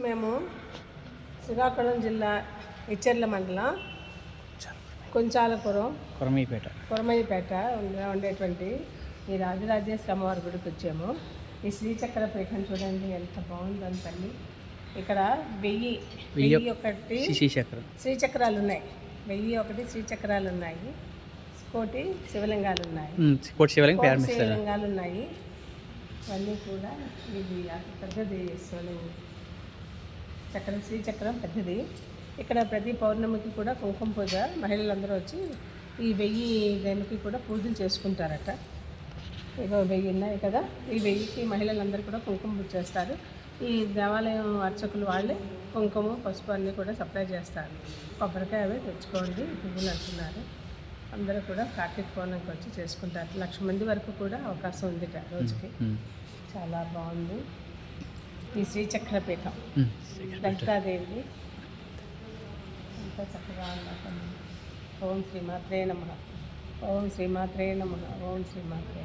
మేము శ్రీకాకుళం జిల్లా ఇచ్చెర్ల మండలం కొంచాలపురం కొరమయ్యపేట ఉండేటువంటి ఈ రాజరాజేశ్వరి అమ్మవారి గుడికి వచ్చాము. ఈ శ్రీచక్ర పీఠం చూడండి ఎంత బాగుందని తల్లి. ఇక్కడ 1001 శ్రీచక్రాలు ఉన్నాయి. 1001 శ్రీచక్రాలు ఉన్నాయి. కోటి శివలింగాలు ఉన్నాయి. శివలింగాలు ఉన్నాయి. ఇవన్నీ కూడా ఇది పెద్దది శివలింగం చక్రం, శ్రీచక్రం పెద్దది. ఇక్కడ ప్రతి పౌర్ణమికి కూడా కుంకుమ పూజ మహిళలందరూ వచ్చి ఈ 1000 దేనికి కూడా పూజలు చేసుకుంటారట. ఇగో 1000 ఉన్నాయి కదా, ఈ 1000కి మహిళలందరూ కూడా కుంకుమ పూజ చేస్తారు. ఈ దేవాలయం అర్చకులు వాళ్ళే కుంకుమ పసుపు అన్నీ కూడా సప్లై చేస్తారు. కొబ్బరికాయ అవి తెచ్చుకోండి పువ్వులు అంటున్నారు. అందరూ కూడా కార్తీక పౌర్ణమికి వచ్చి చేసుకుంటారు. 1,00,000 మంది వరకు కూడా అవకాశం ఉంది రోజుకి. చాలా బాగుంది ఈ శ్రీచక్రపీఠం. లలితాదేవి అంతా చక్కగా ఉన్నారు. ఓం శ్రీమాత్రే నమః, ఓం శ్రీమాత్రే నమః, ఓం శ్రీమాత్రే